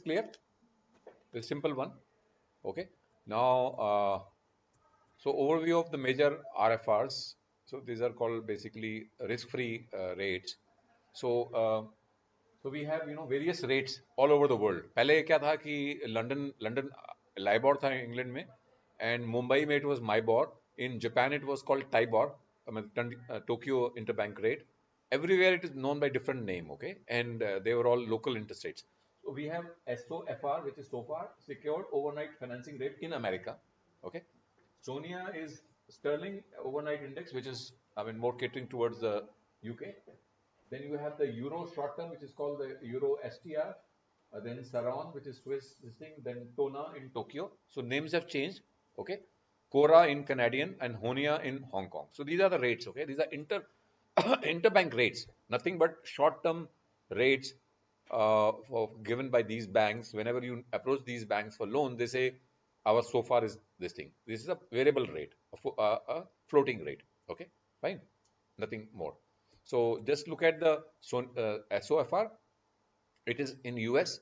clear? The simple one. Okay. Now, so overview of the major RFRs. So these are called basically risk-free rates. So we have various rates all over the world. पहले क्या था कि London LIBOR था England में, and Mumbai में it was MIBOR. In Japan it was called TIBOR, Tokyo Interbank Rate. Everywhere it is known by different name, okay, and they were all local interest rates. So we have SOFR, which is so far secured overnight financing rate in America, okay. SONIA is Sterling Overnight Index, which is, I mean, more catering towards the UK. Then you have the Euro short term, which is called the Euro STR. Then Saron, which is Swiss this thing. Then Tona in Tokyo. So names have changed. Okay. Cora in Canadian and Honia in Hong Kong. So these are the rates. Okay. These are interbank rates. Nothing but short term rates given by these banks. Whenever you approach these banks for loan, they say our so far is this thing. This is a variable rate, a floating rate. Okay. Fine. Nothing more. So just look at the SOFR. It is in US.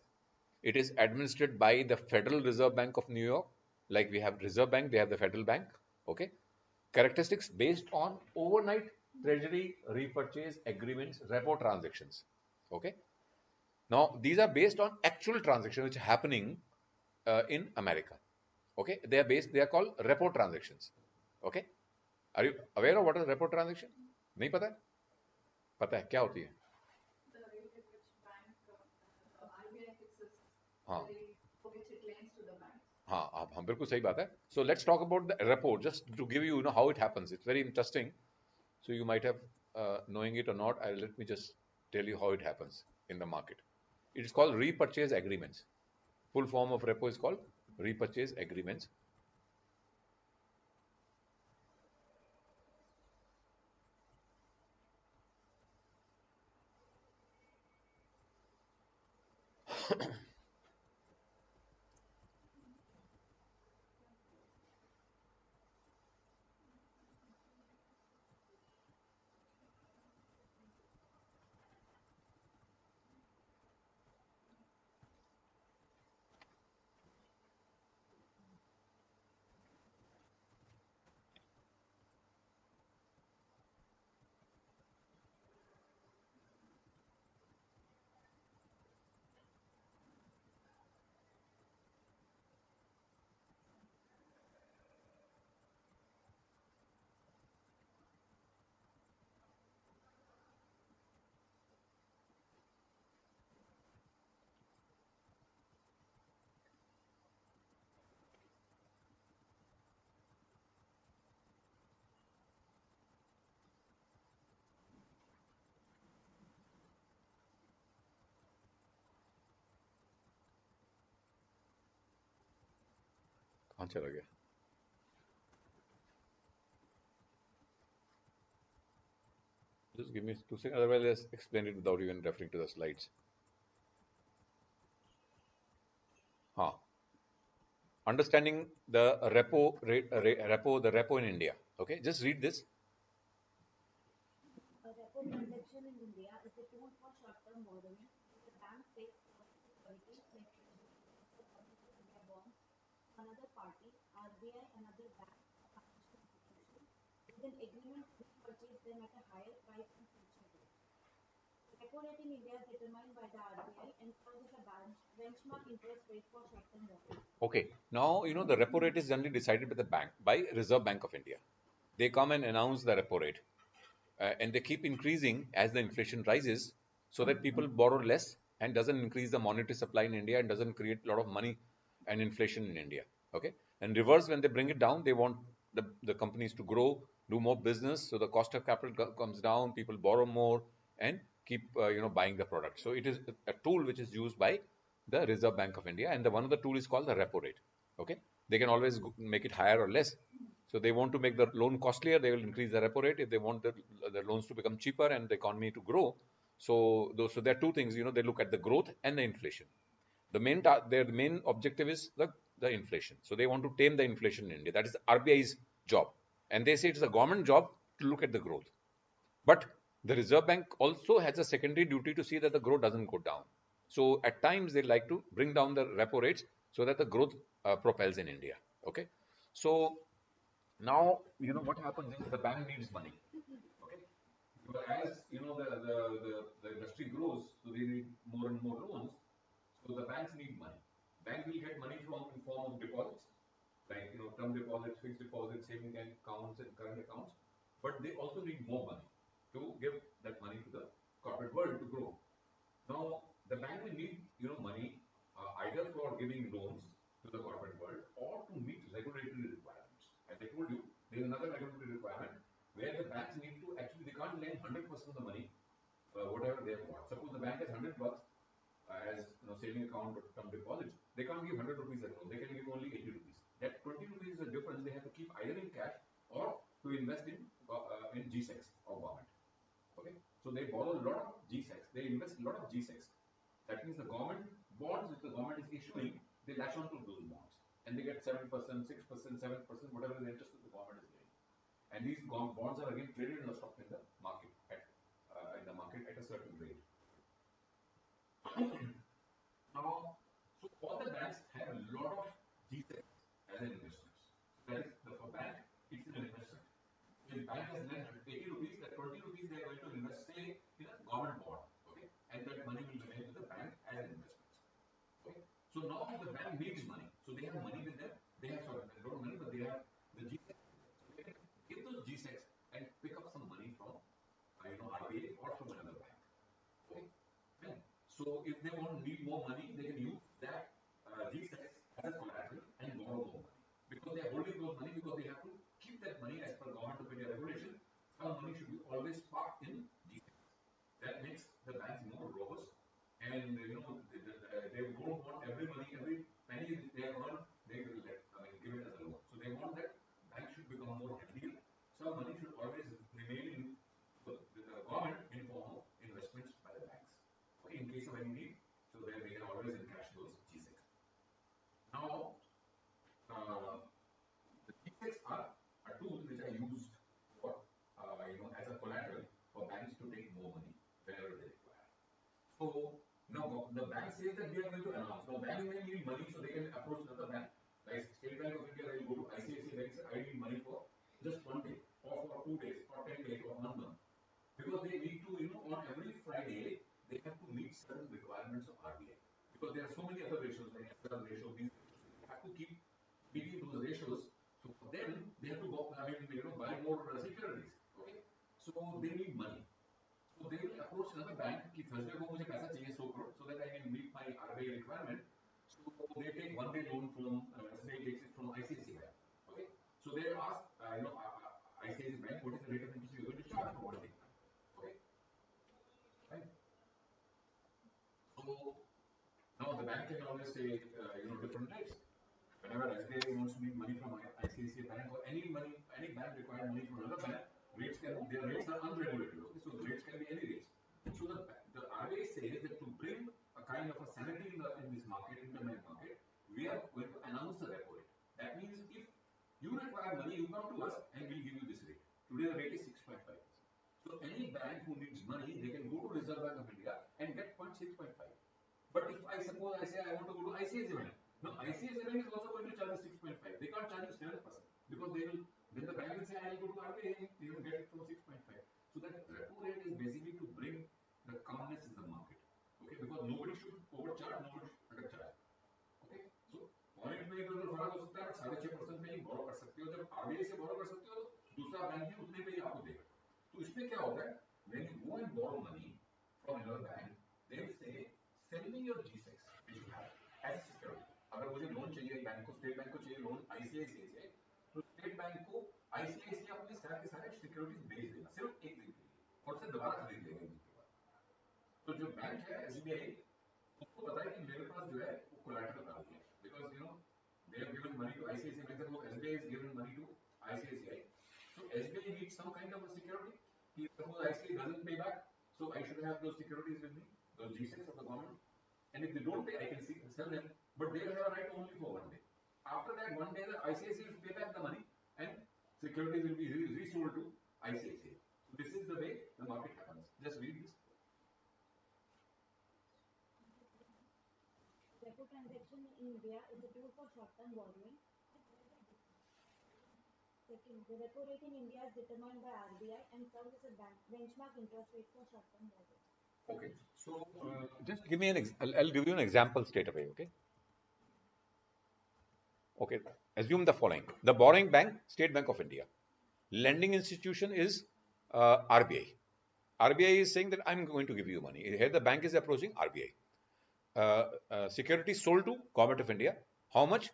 It is administered by the Federal Reserve Bank of New York. Like we have Reserve Bank, they have the Federal Bank. Okay. Characteristics based on overnight treasury repurchase agreements, repo transactions. Okay. Now these are based on actual transactions which are happening in America. Okay. They are called repo transactions. Okay. Are you aware of what is repo transaction? नहीं पता है? पता है क्या होती है? हाँ हाँ हाँ बिल्कुल सही बात है. So let's talk about the repo just to give you, how it happens. It's very interesting. So you might have knowing it or not. Let me just tell you how it happens in the market. It is called repurchase agreements. Full form of repo is called repurchase agreements. कहाँ चला गया? Just give me 2 seconds. Otherwise, let's explain it without even referring to the slides. हाँ. Understanding the repo in India. Okay, just read this. A repo transaction in India is a tool for short-term borrowing. The bank takes securities like India bonds, another party, RBI, another bank, or financial institution, with an agreement to purchase them at a higher price in future date. The repo rate in India is determined by the RBI and serves as a benchmark interest rate for short-term borrowing. Okay, now the repo rate is generally decided by the bank, by Reserve Bank of India. They come and announce the repo rate, and they keep increasing as the inflation rises, so that people borrow less and doesn't increase the monetary supply in India and doesn't create a lot of money and inflation in India. Okay, and reverse, when they bring it down, they want the companies to grow, do more business, so the cost of capital comes down, people borrow more and keep buying the product. So it is a tool which is used by the Reserve Bank of India, and the one of the tool is called the repo rate. Okay, they can always make it higher or less. So they want to make the loan costlier, they will increase the repo rate. If they want the loans to become cheaper and the economy to grow, so there are two things. They look at the growth and the inflation. Their main objective is the inflation. So they want to tame the inflation in India. That is RBI's job, and they say it is a government job to look at the growth. But the Reserve Bank also has a secondary duty to see that the growth doesn't go down. So at times they like to bring down the repo rates so that the growth propels in India. Okay, so now what happens is the bank needs money. Okay, but as the industry grows, so they need more and more loans. So the banks need money. Banks will get money from in form of deposits, like term deposits, fixed deposits, saving accounts, and current accounts. But they also need more money to give that money to the corporate world to grow. Now the bank will need money either for giving loans to the corporate world or to meet regulatory requirements. As I told you, there is another regulatory requirement where the banks need to actually they can't lend 100% of the money whatever they have got. Suppose the bank has 100 bucks as saving account or term deposits, they can't give 100 rupees at all. They can give only 80 rupees. That 20 rupees is the difference they have to keep either in cash or to invest in G-Secs of government. Okay, so they borrow a lot of G-Secs. They invest a lot of G-Secs. That means the government bonds which the government is issuing, they latch on to those bonds, and they get 7%, 6%, 7%, whatever the interest that the government is giving. And these bonds are again traded in the stock in the market at a certain rate. Now, so all the banks have a lot of G-Secs as an investment. That is, for bank, it's an investment. If bank has lent 80 rupees, that 20 rupees they are going to invest, say, in a government bond, okay, and that money will remain with the bank as an investment. Okay, so now the bank needs money, so they have money with them. They have they don't money, but they have the G-Secs. So they can give those G-Secs and pick up some money from RBI or from another bank. Okay, and so if they want to need more money, they can use that G-Secs as a collateral and borrow more money because they are holding those money because they have to keep that money as per government of India regulation. Some money should be always parked in G-Secs. That makes the banks more robust, and they don't want every penny they have earned, they will give it as a loan. So they want that banks should become more healthier. Some money should always remain in the government in form of investments by the banks. Okay, in case of any need, so that they can always encash those G-Secs. Now, the G-Secs are a tool which are used for as a collateral for banks to take more money whenever they require. So now the bank says that we are going to announce. Now bank may need money, so they can approach another bank. Like State Bank of India, they will go to ICICI Bank and say, I need money for just 1 day, or for 2 days, or 10 days, or 1 month. Because they need to, on every Friday, they have to meet certain requirements of RBI. Because there are so many other ratios, like SLR ratio, these ratios. They have to keep meeting those ratios. So for them, they have to go, buy more securities. Okay, so they need money. So they will approach another bank कि Thursday को मुझे पैसा चाहिए 100 crore so that I can meet my RBI requirement. So they take 1 day loan from SBI takes it from ICICI Bank. Okay, so they ask ICICI Bank what is the rate of interest you are going to charge for 1 day. Okay, right. So now the bank can always say different rates. Whenever SBI wants to need money from ICICI Bank or any bank require money from another bank, their rates are unregulated. Okay, so the rates can be any rates. So the RBI says that to bring a kind of a sanity in this market, interbank market, we are going to announce the repo rate. That means if you require money, you come to us and we'll give you this rate. Today the rate is 6.5%. So any bank who needs money, they can go to Reserve Bank of India and get 6.5. But if I suppose I say I want to go to ICICI Bank, now ICICI Bank is also going to charge 6.5. They can't charge you 7% because then the bank will say I will go to RBI, you will get it from 6.5. So that repo rate is basically to bring the calmness in the market. Okay, because nobody should overcharge, nobody should undercharge. Okay, so point में इधर फर्क हो सकता है, but 6.5% में ही बोरो कर सकते हो. जब आरबीआई से बोरो कर सकते हो तो दूसरा बैंक भी उतने पे ही आपको देगा. तो इसमें क्या होता है, when you go and borrow money from another bank, they will say send me your G-Secs which you have as security. अगर मुझे लोन चाहिए बैंक को, स्टेट बैंक को चाहिए लोन आईसीआईसीआई से, तो स्टेट बैंक को आईसीआईसीआई अपने सारे के सारे सिक्योरिटीज भेज देगा सिर्फ एक दिन के लिए, और उसे दोबारा खरीद लेगा एक दिन के बाद. तो जो बैंक है एसबीआई, उसको पता है कि मेरे पास जो है वो कोलैटरल डाल दिया, because they have given money to ICICI Bank, so SBI is given money to ICICI. So SBI needs some kind of a security. Suppose ICICI doesn't pay back, so I should have those securities with me, those G-Secs of the government. And if they don't pay, I can sell them, but they will have a right only for 1 day. After that 1 day, the ICICI will pay back the money, and securities will be resold to ICICI. So this is the way the market happens. Just read this. transaction in India is a tool for short-term borrowing. Second, the repo rate in India is determined by RBI and serves as a benchmark interest rate for short-term borrowing. Okay, so just give me I'll give you an example straight away. Okay. Okay. Assume the following: the borrowing bank, State Bank of India. Lending institution is RBI. RBI is saying that I'm going to give you money. Here the bank is approaching RBI. Securities sold to Government of India. How much?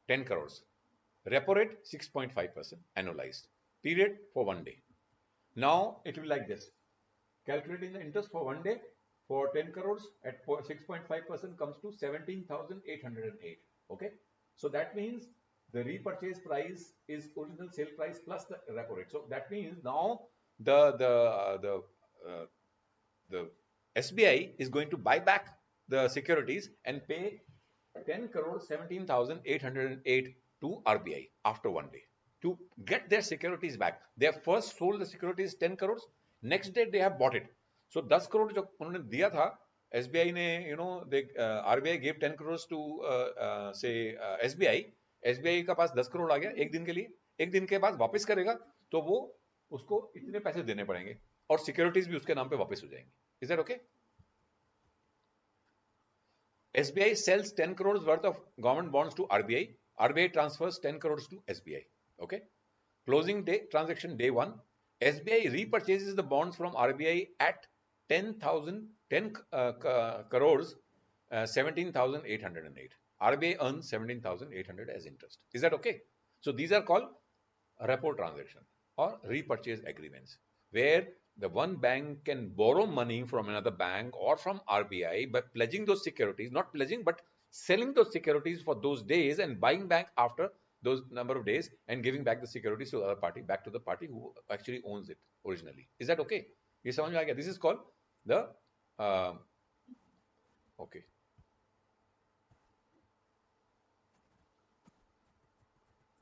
10 crores. Repo rate 6.5% annualized. Period for 1 day. Now it will be like this. Calculating the interest for 1 day for 10 crores at 6.5% comes to 17,808. Okay. So that means the repurchase price is original sale price plus the repo rate. So that means now the SBI is going to buy back the securities and pay 10 crore 17,808 to RBI after 1 day to get their securities back. They have first sold the securities 10 crores, next day they have bought it. So 10 crore जो उन्होंने दिया था SBI ने, RBI gave 10 crores to say SBI. SBI का पास 10 करोड़ आ गया एक दिन के लिए, एक दिन के बाद वापस करेगा तो वो उसको इतने पैसे देने पड़ेंगे और सिक्योरिटीज भी उसके नाम पे वापस हो जाएंगी. Is that okay? SBI sells 10 crores worth of government bonds to RBI. RBI transfers 10 crores to SBI. Okay. Closing day, transaction day 1. SBI repurchases the bonds from RBI at 10 crores 17,808. RBI earns 17,800 as interest. Is that okay? So these are called repo transaction or repurchase agreements, where the one bank can borrow money from another bank or from RBI by pledging those securities, not pledging, but selling those securities for those days and buying back after those number of days and giving back the securities to the other party, back to the party who actually owns it originally. Is that okay? This is called the okay.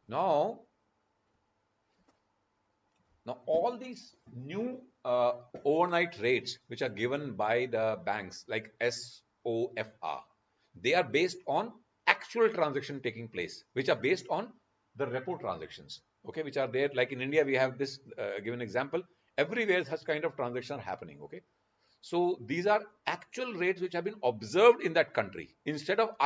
Now all these new overnight rates which are given by the banks like SOFR, they are based on actual transaction taking place, which are based on the repo transactions, okay, which are there. Like in India, we have this given example. Everywhere such kind of transactions are happening, okay. So these are actual rates which have been observed in that country. Instead of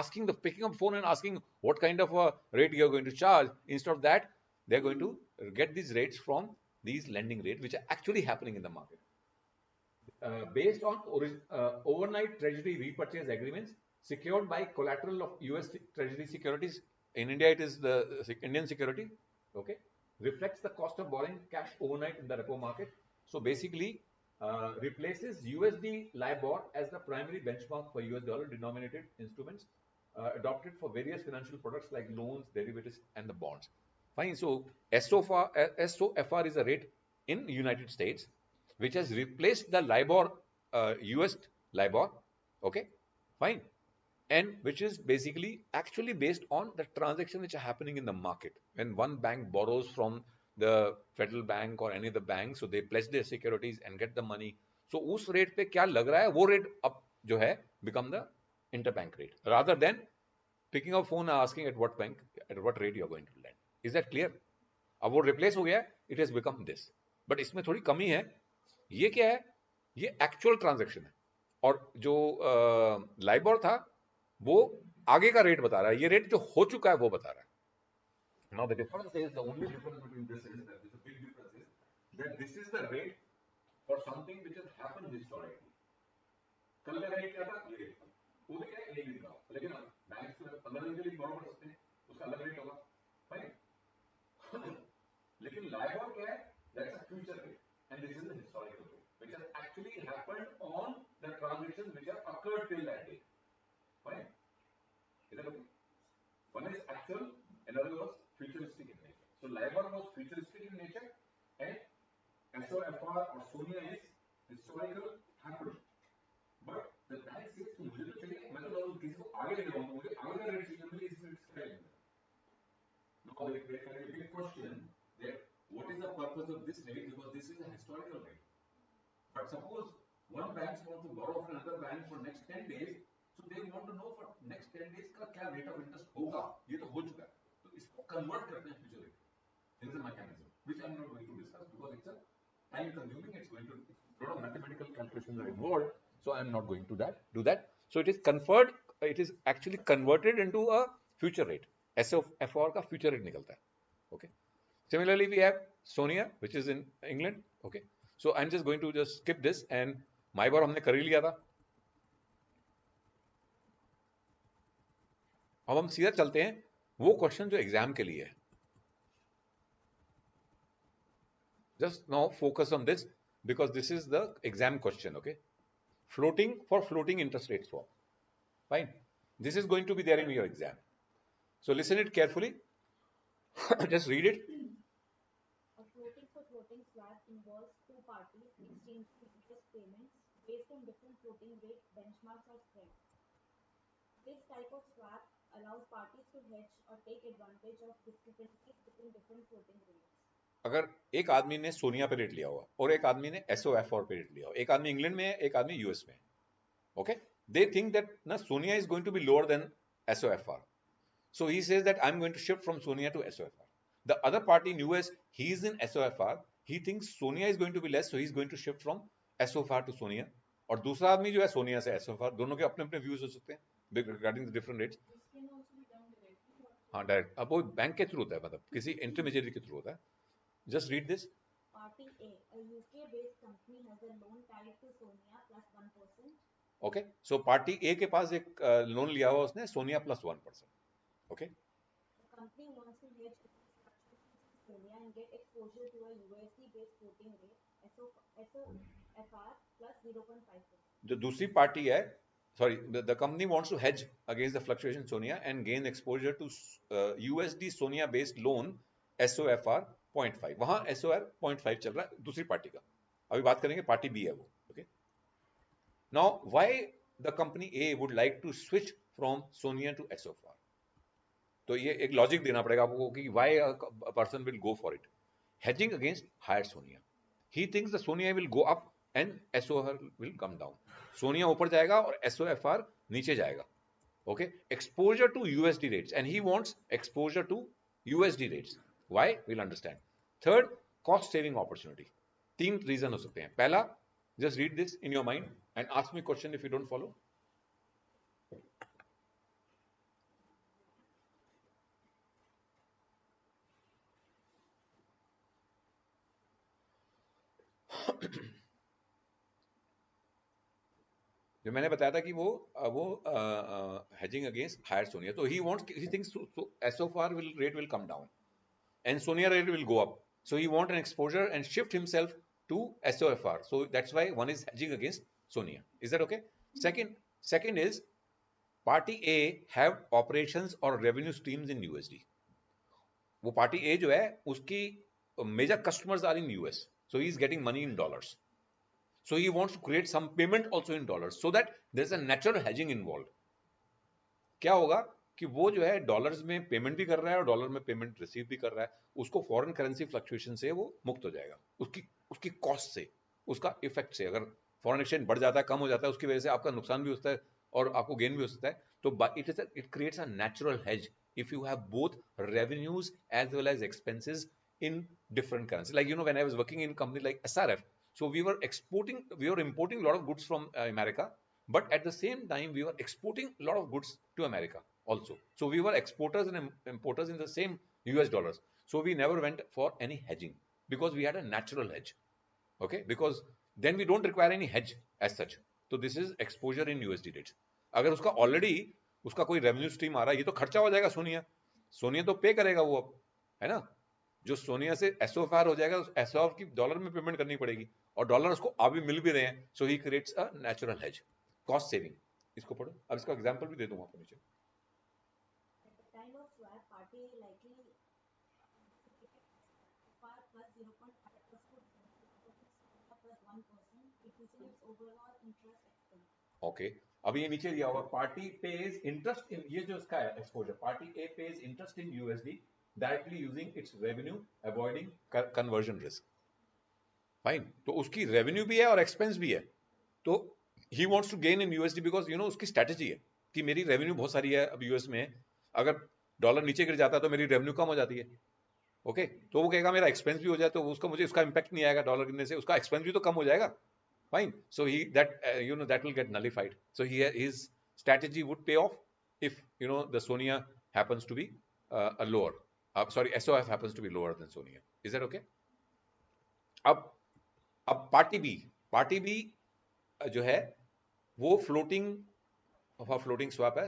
picking up phone and asking what kind of a rate you are going to charge, instead of that, they are going to get these rates from these lending rates which are actually happening in the market. Based on overnight treasury repurchase agreements secured by collateral of US treasury securities. In India, it is the Indian security, okay, reflects the cost of borrowing cash overnight in the repo market. So basically, replaces USD LIBOR as the primary benchmark for US dollar denominated instruments adopted for various financial products like loans, derivatives, and the bonds. Fine. So SOFR is a rate in United States which has replaced the LIBOR, US LIBOR. Okay. Fine. And which is basically actually based on the transaction which are happening in the market. When one bank borrows from the Federal Bank or any other bank, so they pledge their securities and get the money. So उस rate पे क्या लग रहा है, वो rate अब जो है become the interbank rate, rather than picking up phone and asking at what bank, at what rate you are going to lend. Is that clear? अब वो replace हो गया, it has become this. But इसमें थोड़ी कमी है. ये क्या है? ये actual transaction है. और जो LIBOR था, वो आगे का रेट बता रहा है. ये रेट जो हो चुका है वो बता रहा है. Now the difference is, the only difference between this is that the big difference is that this is the rate for something which has happened historically. कल का रेट क्या था? ये रेट था. वो भी क्या है? एक दिन का. लेकिन बैंक से 15 दिन के लिए borrow कर सकते हैं, उसका अलग रेट होगा. Fine. लेकिन LIBOR क्या है? That's a future rate, and this is the historical rate, which has actually happened on the transactions which have occurred till that day. Fine. Is that okay? One is actual, another was futuristic in nature. So LIBOR was futuristic in nature, and SOFR or SONIA is historical, happened. But the bank says कि मुझे तो चलिए, मैं तो किसी को आगे ले जाऊँगा, मुझे आगे का रेट चाहिए, मुझे इस रेट से करेंगे. Now there can be a big question that what is the purpose of this rate, because this is a historical rate. But suppose one bank wants to borrow from another bank for next 10 days, so So they want to know for next 10 days का क्या rate of interest होगा, ये तो हो चुका है, तो इसको convert करते हैं future rate. There is a mechanism which I am not going to discuss because it's a time consuming. It's going to a lot of mathematical calculations are involved, so I am not going to do that. So it is conferred. It is actually converted into a future rate. SOFR का future rate निकलता है. Okay. Similarly, we have Sonia, which is in England. Okay. So I'm just going to just skip this and MIBOR हमने कर ही लिया था. अब हम सीधा चलते हैं वो क्वेश्चन जो एग्जाम के लिए है. Just now focus on this because this is the exam question, okay? Floating for floating interest rate swap. Fine. This is going to be there in your exam. So listen it carefully. Just read it. A floating for floating swap involves two parties exchanging interest payments based on different floating rate benchmarks or spreads. This type of swap allows parties to hedge or take advantage of discrepancies between different floating rates. अगर एक आदमी ने सोनिया पे rate लिया हुआ और एक आदमी ने SOFR पे रेट लिया हुआ, एक आदमी इंग्लैंड में है, एक आदमी यूएस में है, okay? They think that na Sonia is going to be lower than SOFR. So he says that I'm going to shift from Sonia to SOFR. The other party in US, he is in SOFR. He thinks Sonia is going to be less, so he's going to shift from SOFR to Sonia. और दूसरा आदमी जो है सोनिया से SOFR, दोनों के अपने अपने व्यूज हो सकते हैं regarding the different rates. हाँ डायरेक्ट, अब वो बैंक के थ्रू होता है, मतलब किसी इंटरमीडिएट के थ्रू होता है. Just read this. Party A UK-based company has a loan tied to Sonia plus 1%. Okay, so party A के पास एक लोन लिया हुआ उसने Sonia plus 1%. Okay. The company wants to hedge Sonia and get exposure to a USD-based floating rate SOFR plus 0.5%. जो दूसरी party है, sorry, the company wants to hedge against the fluctuation Sonia and gain exposure to USD Sonia based loan SOFR 0.5. वहां SOR 0.5 चल रहा है दूसरी party का. अभी बात करेंगे पार्टी बी है वो. Okay. Now, why the company A would like to switch from Sonia to SOFR? तो ये एक लॉजिक देना पड़ेगा आपको कि why a person will go for it. Hedging against higher Sonia. He thinks the Sonia will go up and SOFR will come down. Sonia ऊपर जाएगा और SOFR नीचे जाएगा. Okay, exposure to USD rates, and he wants exposure to USD rates. Why? We'll understand. Third, cost saving opportunity. तीन reason हो सकते हैं. पहला, just read this in your mind and ask me question if you don't follow. जो मैंने बताया था कि वो hedging against higher Sonia, so he thinks so SOFR rate will come down and Sonia rate will go up, so he want an exposure and shift himself to SOFR, so that's why one is hedging against Sonia. Is that okay? Second is party A have operations or revenue streams in USD. वो party A जो है उसकी major customers are in US, so he is getting money in dollars. So he wants to create some payment also in dollars so that there is a natural hedging involved. क्या होगा कि वो जो है dollars में payment भी कर रहा है और डॉलर में पेमेंट रिसीव भी कर रहा है, उसको फॉरेन करेंसी फ्लक्चुएशन से वो मुक्त हो जाएगा, उसकी कॉस्ट से, उसका इफेक्ट से. अगर फॉरेन एक्सचेंज बढ़ जाता है, कम हो जाता है, उसकी वजह से आपका नुकसान भी होता है और आपको गेन भी हो सकता है. तो it creates a natural hedge if you have both revenues as well as expenses in different currencies. Like, when I was working in a company like SRF, so we were importing a lot of goods from America, but at the same time we were exporting a lot of goods to America also. So we were exporters and importers in the same US dollars. So we never went for any hedging because we had a natural hedge. Okay, because then we don't require any hedge as such. So this is exposure in USD rates. अगर उसका already उसका कोई revenue stream आ रहा है, ये तो खर्चा हो जाएगा सोनिया तो पे करेगा वो, अब है ना. जो सोनिया से SOFR हो जाएगा, SOFR की डॉलर में पेमेंट करनी पड़ेगी और डॉलर उसको अभी मिल भी रहे हैं. So he creates a natural hedge, cost saving. इसको पढ़ो, अब इसका एग्जांपल भी दे दूंगा आपको नीचे. At the time of swap, party A likely SOFR plus 0.5% plus 1%, reducing its overall interest expense. Okay, अभी ये नीचे दिया हुआ पार्टी पेज इंटरेस्ट इन, ये जो इसका है exposure, party A page interest in USD directly using its revenue avoiding conversion risk. Fine, तो उसकी रेवेन्यू भी है और एक्सपेंस भी है, तो he wants to gain in USD because उसकी स्ट्रेटजी है कि मेरी रेवेन्यू बहुत सारी है अब यूएस में, अगर डॉलर नीचे गिर जाता है तो मेरी रेवेन्यू कम हो जाती है, ओके, तो वो कहेगा मेरा एक्सपेंस भी हो जाए तो उसका मुझे उसका इंपैक्ट नहीं आएगा, डॉलर गिरने से उसका एक्सपेंस भी तो कम हो जाएगा, fine, so he that that will get nullified, so his strategy would pay off if the Sonia happens to be a lower, sorry, SOF happens to be lower than Sonia. Is that okay? अब party B जो है वो floating swap है.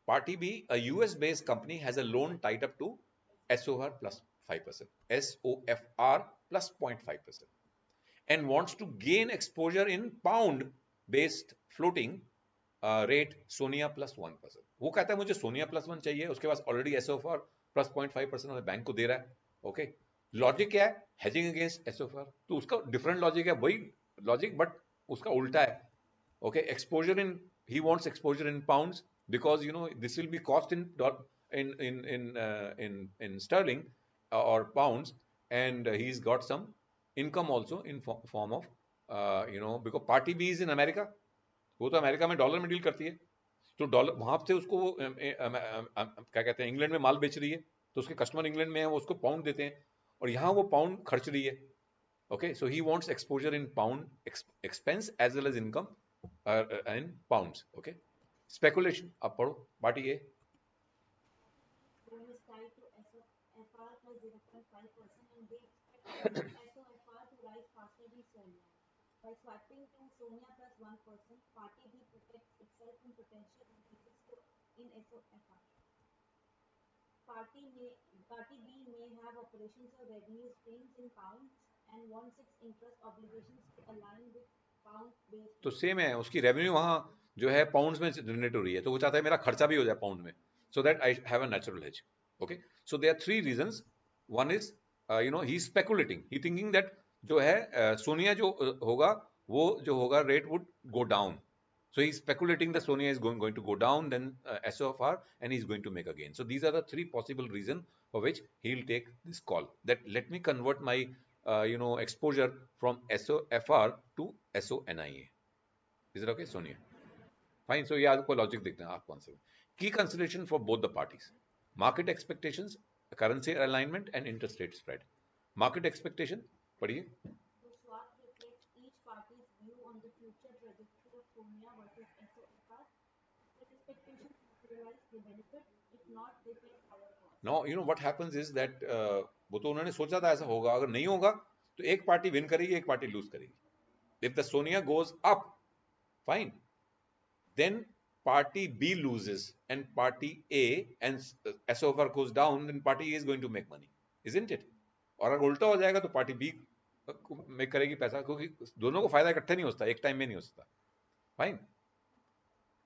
Party B, a US based company has a loan tied up to SOFR plus 5%, SOFR plus 0.5%, and wants to gain exposure in pound based floating rate Sonia plus 1%. वो कहता है मुझे Sonia plus 1 चाहिए, उसके पास already SOFR plus 0.5% bank को दे रहा है, okay. Logic क्या है? हेजिंग अगेंस्ट SOFR, तो उसका डिफरेंट लॉजिक है, वही लॉजिक बट उसका उल्टा है, okay. Exposure in, he wants exposure in pounds because this will be cost in sterling or pounds, and he's got some income also in form of because party B is in America, वो तो America में dollar में deal करती है, तो dollar वहां से उसको क्या कहते हैं इंग्लैंड में माल बेच रही है, तो उसके कस्टमर इंग्लैंड में है, वो उसको पाउंड देते हैं और यहाँ वो पाउंड खर्च रही है, okay. So he wants exposure in pound expense as well as income in pounds, okay. Speculation, अब पढ़ो party A. Loan is tied to SOFR plus 0.5% and they expect SOFR to rise faster than Sonia. By swapping to Sonia plus 1%, Party B protects itself from potential increases in SOFR. Party B may have operations or revenue streams in pounds and wants its interest obligations to align with pound-based. तो same है, उसकी revenue वहां जो है pounds में generate हो रही है, तो वो चाहता है मेरा खर्चा भी हो जाए पाउंड में, so that I have a natural hedge, okay. So there are three reasons. One is he's speculating, he thinking that जो है सोनिया जो होगा वो जो होगा rate would go down, so he's speculating that Sonia is going to go down, then SOFR, and he's going to make a gain. So these are the three possible reasons for which he'll take this call, that let me convert my exposure from SOFR to SONIA. Is it okay, Sonia? Fine. So ये आपको logic देखते हैं, आप कौन से की consideration for both the parties, market expectations, currency alignment and interest rate spread. Market expectation पढ़िए. The swap reflects each party's view on the future trajectory of Sonia versus SOFR. If the expectations materialize, they benefit. If not, they pay higher costs. Now what happens is that वो तो उन्होंने सोचा था ऐसा होगा, अगर नहीं होगा तो एक पार्टी विन करेगी, एक पार्टी लूज करेगी. If the Sonia goes up, fine, then party B loses and party A and SOFR goes down, then party A is going to make money, isn't it? और अगर उल्टा हो जाएगा तो party be make करेगी पैसा, क्योंकि दोनों को फायदा इकट्ठे नहीं होता, एक टाइम में नहीं हो सकता. फाइन.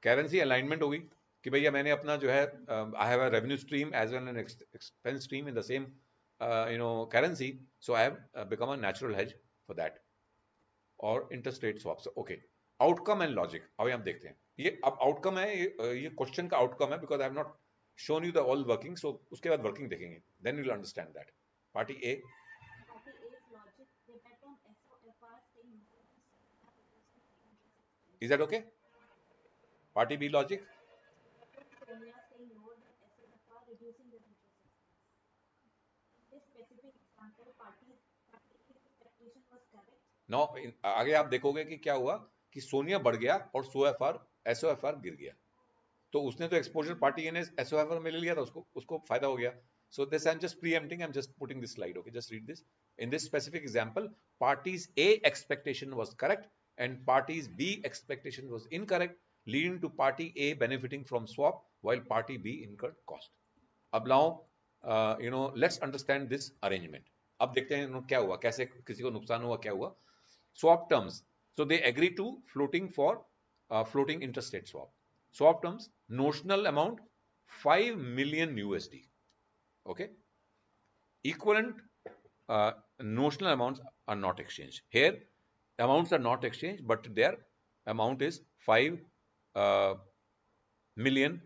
करेंसी अलाइनमेंट होगी कि भैया मैंने अपना जो है I have a revenue stream as well an expense stream in the same currency, so I have become a natural hedge for that. और interest rate swaps, okay. Outcome and logic, अभी हम देखते हैं. ये अब आउटकम है, ये question का आउटकम है, because I have not shown you the all working, so उसके बाद वर्किंग देखेंगे, then you will understand that. Party A. Party A's logic, they bet on SOFR staying more than Sonia reducing the interest expense. Is that okay? Party B logic. Sonia staying lower than SOFR reducing their interest expense. In this specific example, Party A's expectation was correct. Now आगे आप देखोगे कि क्या हुआ कि सोनिया बढ़ गया और SOFR गिर गया, तो उसने तो एक्सपोजर पार्टी ए ने SOFR में ले लिया था, उसको फायदा हो गया. So this I'm just preempting, I'm just putting this slide, okay, just read this. In this specific example, parties A expectation was correct and parties B expectation was incorrect, leading to party A benefiting from swap while party B incurred cost. अब now let's understand this arrangement. अब देखते हैं क्या हुआ, कैसे किसी को नुकसान हुआ, क्या हुआ. Swap terms, so they agree to floating interest rate swap. Swap terms, notional amount 5 million USD. Okay, equivalent notional amounts are not exchanged. Here amounts are not exchanged, but their amount is 5 million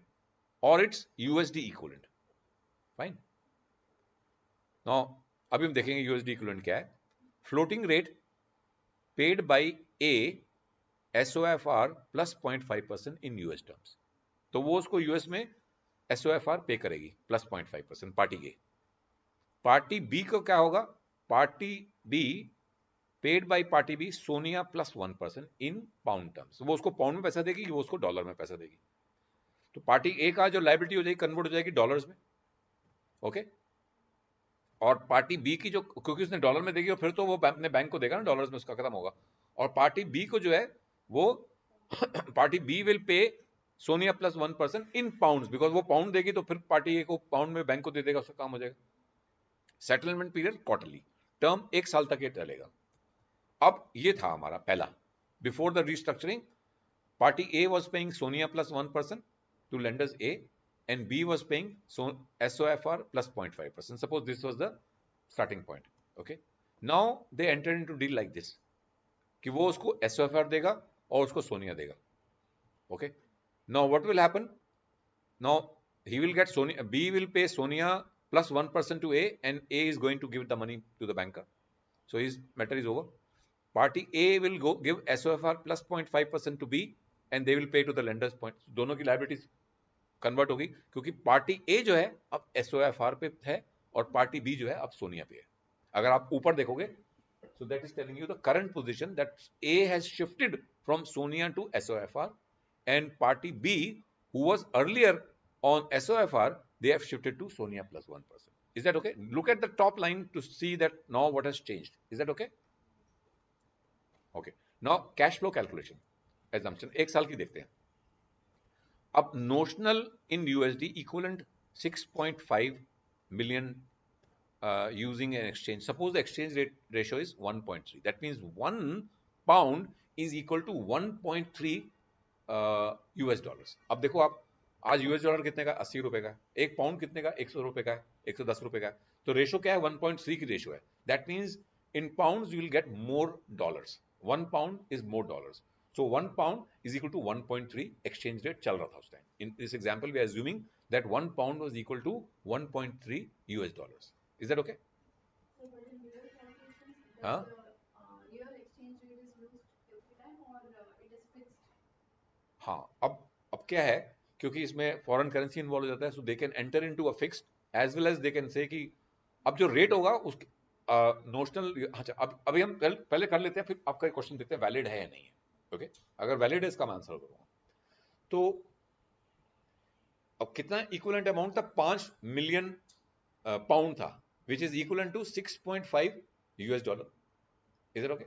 or its USD equivalent. Fine. Now अभी हम देखेंगे USD equivalent क्या है. Floating rate paid by A SOFR plus 0.5% in US terms. तो वो उसको US में SOFR pay करेगी प्लस 0.5% पार्टी ए। पार्टी बी को क्या होगा, party B paid by party B SONIA plus 1% in pound terms, वो उसको पाउंड में पैसा देगी, वो उसको डॉलर में पैसा देगी। तो पार्टी ए का जो लायबिलिटी हो जाएगी कन्वर्ट हो जाएगी डॉलर्स में, ओके। और पार्टी बी की जो, क्योंकि उसने डॉलर में देगी और फिर तो वो अपने बैंक को देगा ना डॉलर्स में, उसका खत्म होगा। और पार्टी बी को जो है वो party B will pay SONIA plus 1% in pound, because वो पाउंड देगी तो फिर पार्टी ए को पाउंड में बैंक को दे देगा, उसका काम हो जाएगा। सेटलमेंट पीरियड क्वार्टरली, टर्म 1 साल तक ये चलेगा। अब ये था हमारा पहला, before the restructuring party A was paying SONIA plus 1% to lenders A and B was paying SOFR plus 0.5%. Suppose this was the starting point. Okay. Now they entered into deal like this कि वो उसको SOFR देगा और उसको सोनिया देगा. Okay. Now what will happen? Now he will get Sonia, B will pay Sonia plus 1% to A and A is going to give the money to the banker. So his matter is over. Party A will go give SOFR plus 0.5% to B and they will pay to the lenders point. दोनों की liabilities convert होगी, क्योंकि party ए जो है अब SOFR पे है और पार्टी बी जो है अब सोनिया पे है। अगर आप ऊपर देखोगे, so that is telling you the current position that A has shifted from Sonia to SOFR and party B who was earlier on SOFR, they have shifted to Sonia plus 1%. Is that okay? Look at the top line to see that now what has changed. Is that okay? Okay. Now cash flow calculation assumption एक साल की देखते हैं। अब notional in USD equivalent 6.5 million using an exchange. Suppose the exchange rate ratio is 1.3. That means 1 pound is equal to 1.3 US dollars. अब देखो आप, आज US डॉलर कितने का, 80 रुपए का है। एक पाउंड कितने का, 100 रुपए का है, 110 रुपए का है। तो रेशो क्या है, 1.3 की रेशो है। That means in pounds you will get more dollars. 1 pound is more dollars. So 1 pound is equal to 1.3 exchange rate चल रहा था उस time. In this example we are assuming that 1 pound was equal to 1.3 US dollars. Is that okay? So, but in your calculations, हाँ does the your exchange rate is used every time or it is fixed? हाँ, अब क्या है, क्योंकि इसमें foreign currency involve हो जाता है, so they can enter into a fixed as well as they can say कि अब जो रेट होगा उसके नोशनल। अच्छा, अब अभी हम पहले कर लेते हैं, फिर आपका क्वेश्चन देखते हैं वैलिड है या नहीं है। ओके, अगर वैलिड है इसका मैं आंसर करूंगा। तो अब कितना इक्विवेलेंट अमाउंट था, 5 मिलियन पाउंड था, which is equivalent to 6.5 US dollar. Is it okay?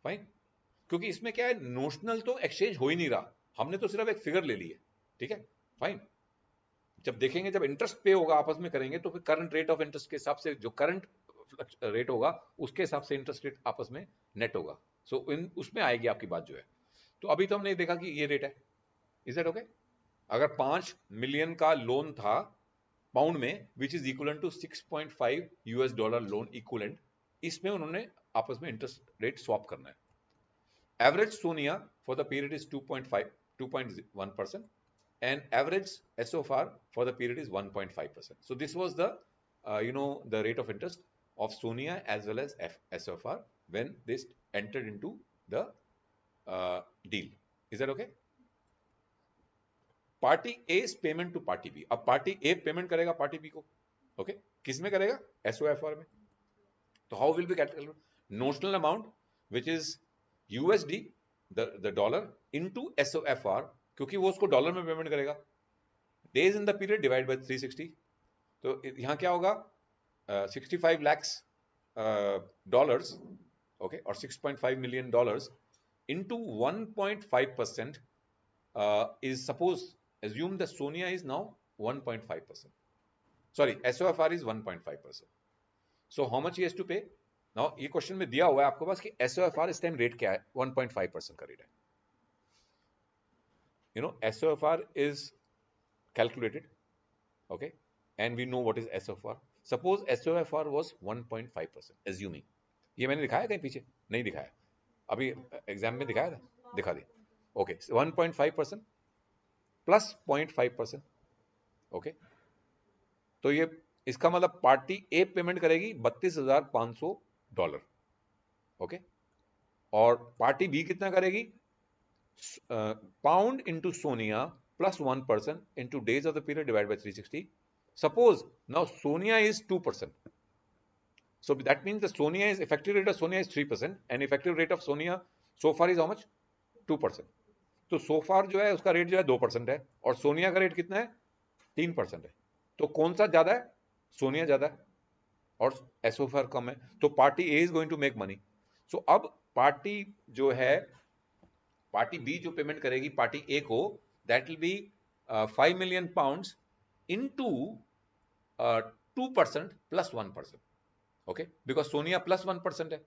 Fine. क्योंकि इसमें क्या है, नोशनल तो एक्सचेंज हो ही नहीं रहा, हमने तो सिर्फ एक फिगर ले ली है। ठीक है, फाइन। जब देखेंगे, जब इंटरेस्ट पे होगा, आपस में करेंगे, तो फिर करंट रेट ऑफ इंटरेस्ट के हिसाब से, जो करंट रेट होगा उसके हिसाब से इंटरेस्ट रेट आपस में नेट होगा। सो इन उसमें आएगी आपकी बात जो है। तो अभी तो हमने देखा कि ये रेट है। Is that okay? अगर 5 मिलियन का लोन था पाउंड में, which is equivalent to 6.5 US dollar loan equivalent, इसमें उन्होंने आपस में इंटरेस्ट रेट स्वैप करना है। Average Sonia for the period is 2.1% and average SOFR for the period is 1.5%. So this was the the rate of interest of Sonia as well as SOFR when they entered into the deal. Is that okay? Party A is payment to party B. अब party A payment करेगा party B को, okay किस में करेगा, SOFR में। तो how will be calculated, notional amount which is USD the dollar into SOFR, क्योंकि वो उसको डॉलर में पेमेंट करेगा। Days in the period divide by 360, तो यहां क्या होगा, 65 lakhs डॉलर्स, ओके, और 6.5 million dollars into 1.5% is, suppose assume the Sonia is now 1.5%, sorry SOFR is 1.5%, so how much he has to pay? Now ये question में दिया हुआ है आपके पास कि SOFR इस टाइम रेट क्या है, 1.5% का रेट है। SOFR is calculated, okay, and we know what is SOFR. Suppose SOFR was 1.5%, assuming, ये मैंने दिखाया कहीं पीछे, नहीं दिखाया, अभी एग्जाम में दिखाया था, दिखा दिया, ओके 1.5% प्लस 0.5%, ओके। तो ये इसका मतलब पार्टी ए पेमेंट करेगी $32,500, ओके, और पार्टी बी कितना करेगी, pound into Sonia plus 1% into days of the period divided by 360. Suppose now Sonia is 2%. So that means the Sonia is effective rate of Sonia is 3% and effective rate of Sonia so far is how much? 2%. तो so far जो है उसका rate जो है 2% है और सोनिया का rate कितना है 3% है. तो कौन सा ज्यादा है? सोनिया ज्यादा है और एसओफआर कम है. तो party A is going to make money. So अब पार्टी जो है पार्टी बी जो पेमेंट करेगी पार्टी ए को that will be 5 million pounds into 2% plus 1%. Okay because SONIA plus 1% है.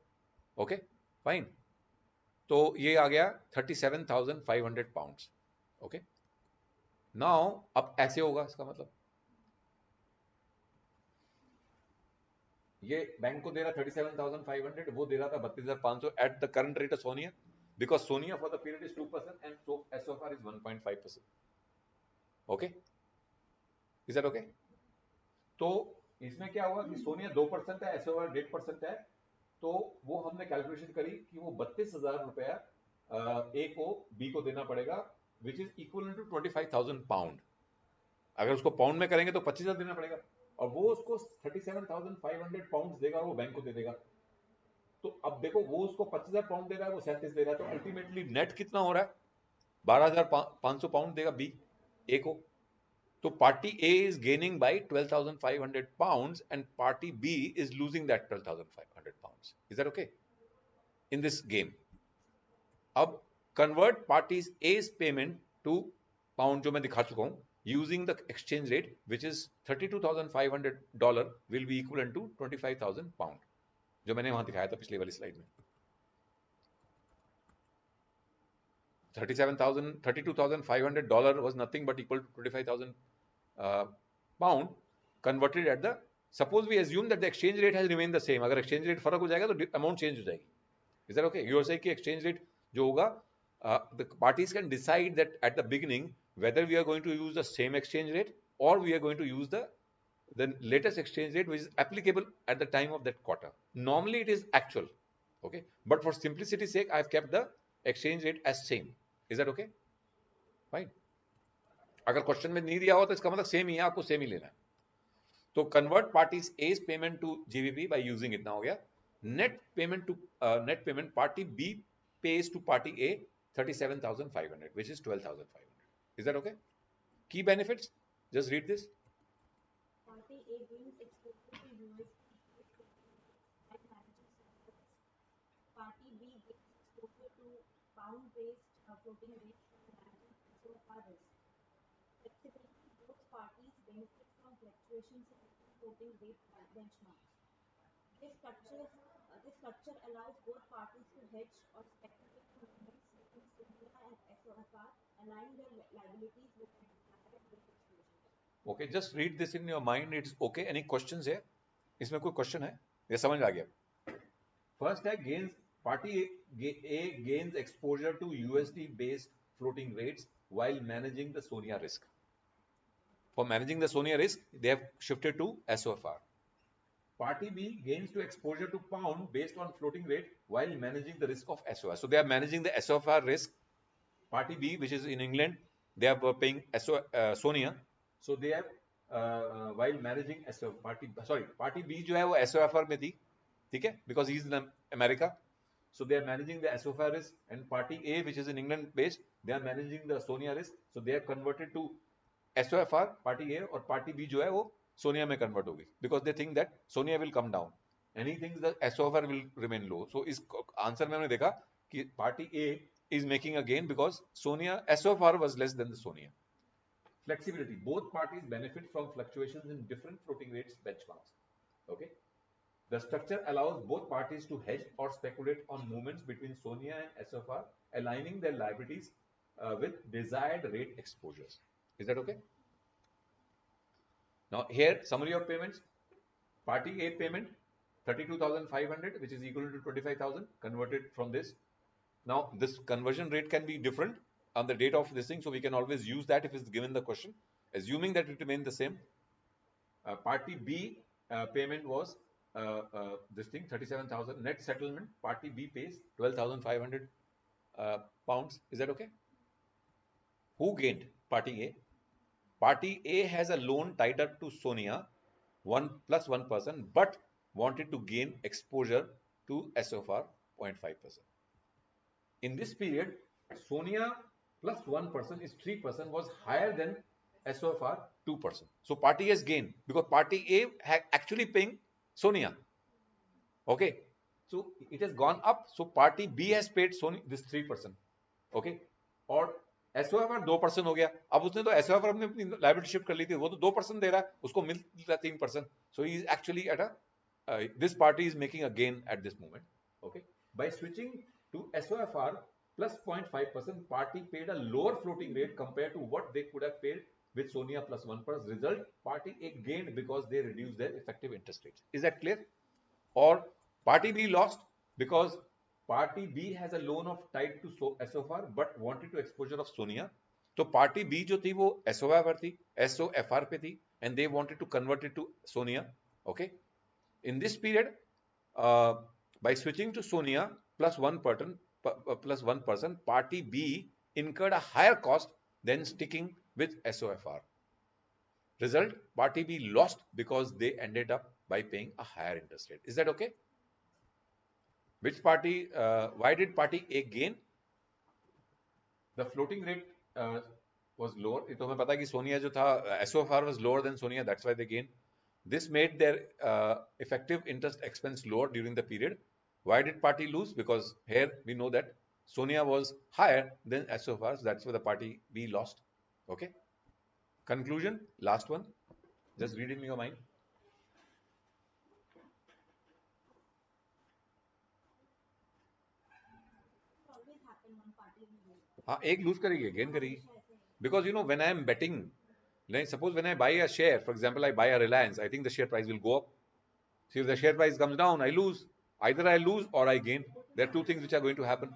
Okay fine. तो ये आ गया 37,500 पाउंड्स. ओके नाउ अब ऐसे होगा इसका मतलब ये बैंक को दे रहा 37,500 वो दे रहा था 32,500 at the current rate of Sonia because Sonia for the period is 2% and so SOR is 1.5%. Okay is that okay? तो इसमें क्या हुआ कि सोनिया 2% है एसओआर 1.5% है. तो वो हमने कैलकुलेशन करी कि वो 32,000 रुपया ए को बी को देना पड़ेगा which is equal to 25,000 pound. अगर उसको पाउंड में करेंगे तो 25,000 देना पड़ेगा और वो उसको 37,500 पाउंड देगा वो बैंक को दे देगा. तो अब देखो वो उसको 25,000 पाउंड दे रहा है वो 37 दे रहा है तो अल्टीमेटली नेट कितना हो रहा है 12,500 पाउंड देगा बी ए को. तो party A is gaining by 12,500 pounds and party B is losing that 12,500 pounds. Is that okay in this game? अब convert parties as payment to pound जो मैं दिखा चुका हूं using the exchange rate which is $32,500 will be equivalent to 25,000 pound जो मैंने वहां दिखाया था पिछली वाली स्लाइड में. 32,500 was nothing but equal to 25,000 pound converted at the suppose we assume that the exchange rate has remained the same. अगर exchange rate फर्क हो जाएगा तो अमाउंट चेंज हो जाएगी. Is that okay? You are saying कि exchange rate जो होगा the parties can decide that at the beginning whether we are going to use the same exchange rate or we are going to use the latest exchange rate which is applicable at the time of that quarter. Normally it is actual, okay, but for simplicity's sake I have kept the exchange rate as same. Is that okay? Fine. अगर question में नहीं दिया हो तो इसका मतलब same ही है, आपको सेम ही लेना है. तो convert parties as payment to GBP by using इतना हो गया. Net payment party B pays to party A 37,500 which is 12,500. Is that okay? Key benefits, just read this. Party A gains exposure to USD by managing sectors. Party B gains exposure to pound-based floating rates by managing SOFR risk. Flexibility, both parties benefit from fluctuations in floating rate benchmarks. This structure allows both parties to hedge or speculate on movements between SONIA and SOFR, aligning their liabilities with the desired rate exposures. Okay, just read this in your mind. It's okay. Any questions here? इसमें कोई question है ये समझ आ गया? First है gains party A gains exposure to USD based floating rates while managing the SONIA risk. For managing the SONIA risk, they have shifted to SOFR. Party B gains to exposure to pound based on floating rate while managing the risk of SOFR. So they are managing the SOFR risk. Party B, which is in England, they are paying SONIA. So they have while managing party B जो है वो SOFR में थी, ठीक है? Because he is in America. So they are managing the SOFR risk, and party A, which is in England based, they are managing the SONIA risk. So they are converted to SOFR party A और party B जो है वो सोनिया में convert होगी because they think that Sonia will come down and he thinks that SOFR will remain low. So इस answer में हमने देखा कि party A is making a gain because Sonia SOFR was less than the Sonia. Flexibility, both parties benefit from fluctuations in different floating rates benchmarks. Okay, the structure allows both parties to hedge or speculate on movements between Sonia and SOFR, aligning their liabilities with desired rate exposures. Is that okay? Now here summary of payments. Party A payment 32,500 which is equal to 25,000 converted from this. Now this conversion rate can be different on the date of this thing, so we can always use that if it's given the question, assuming that it remains the same. Party B payment was this thing 37,000 net settlement. Party B pays 12,500 pounds. Is that okay? Who gained? Party A. Party A has a loan tied up to Sonia, 1+1%, but wanted to gain exposure to SOFR 0.5%. In this period, Sonia plus 1% is 3% was higher than SOFR 2%. So party has gained because party A actually paying Sonia. Okay, so it has gone up. So party B has paid Sonia this 3%. Okay, और SOFR 2% हो गया. अब उसने तो SOFR अपने अपनी liability shift कर ली थी, वो तो 2% दे रहा है, उसको मिल रहा है 3%. So he is actually at a this party is making a gain at this moment. Okay, by switching to SOFR plus 0.5%, party paid a lower floating rate compared to what they could have paid with Sonia plus 1%. Result, party A gained because they reduced their effective interest rates. Is that clear? Or party B lost because party B has a loan of tied to SOFR but wanted to exposure of Sonia. तो party B जो थी वो SOFR थी, SOFR पे थी, and they wanted to convert it to Sonia. Okay. In this period, by switching to Sonia plus 1%, party B incurred a higher cost than sticking with SOFR. Result, party B lost because they ended up by paying a higher interest rate. Is that okay? Which party, why did party A gain? The floating rate was lower. तो हमें पता है कि सोनिया जो था, SOFR was lower than Sonia, that's why they gained. This made their effective interest expense lower during the period. Why did party lose? Because here we know that Sonia was higher than SOFR, so that's why the party B lost. Okay. Conclusion, last one. Just read in your mind. always happen one party will lose. हाँ, एक lose करेगी, gain करेगी. Because you know, when I am betting, suppose when I buy a share, for example, I buy a Reliance, I think the share price will go up. See, if the share price comes down, I lose. Either I lose or I gain. There are two things which are going to happen.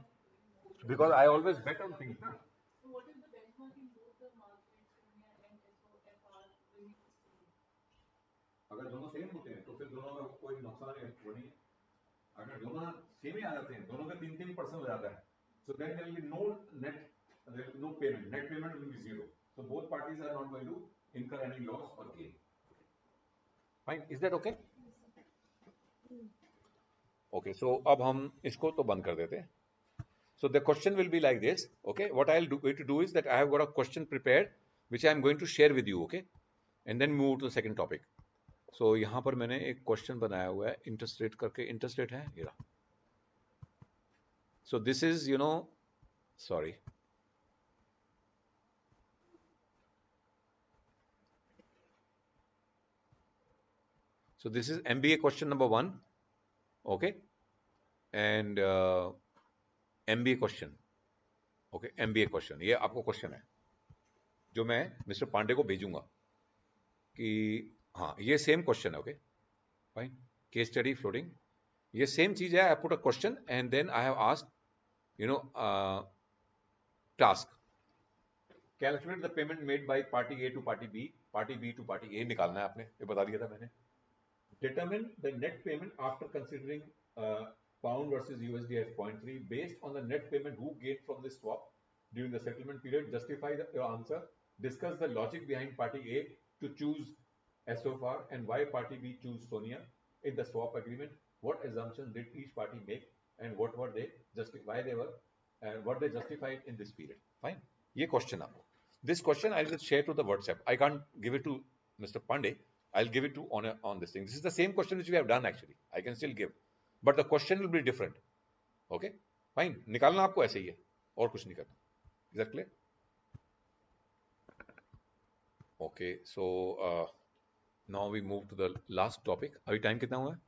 Because I always bet on things. Na? So what is the benchmark in both the markets, Sonia and SOFR, when you see? अगर दोनों same होते हैं तो फिर दोनों में कोई नुकसान नहीं है. अगर दोनों सेम ही आ जाते हैं, दोनों का 3% हो जाता है, so then there will be no net, there will be no payment. Net payment will be zero. So both parties are not going to incur any loss or gain. Fine. Is that okay? Okay. So अब हम इसको तो बंद कर देते हैं. So the question will be like this. Okay. What I'll do going to do is that I have got a question prepared which I am going to share with you. Okay. And then move to the second topic. So यहाँ पर मैंने एक question बनाया हुआ है, interest rate करके. Interest rate है ये रहा. So this is, you know, sorry. So this is MBA question number 1. Okay. And MBA question. Okay. MBA question. ये आपको क्वेश्चन है जो मैं मिस्टर पांडे को भेजूंगा कि हाँ ये सेम क्वेश्चन है. Okay fine. Case study floating ये सेम चीज है. I put a question and then I have asked you know task. Calculate the payment made by party A to party B to party A निकालना है आपने, ये बता दिया था मैंने. Determine the net payment after considering pound versus USD at 0.3 based on the net payment who gained from this swap during the settlement period. Justify your answer. Discuss the logic behind party A to choose SOFR and why party B choose Sonia in the swap agreement. What assumptions did each party make and what were they why they were what they justified in this period. Fine. ये question आपको. This question I'll just share to the WhatsApp. I can't give it to Mr. Pandey. I'll give it to on this thing. This is the same question which we have done actually. I can still give, but the question will be different. Okay. Fine. निकालना आपको ऐसे ही है और कुछ नहीं करना. Is that clear? Okay. So now we move to the last topic. अभी time कितना हुआ है?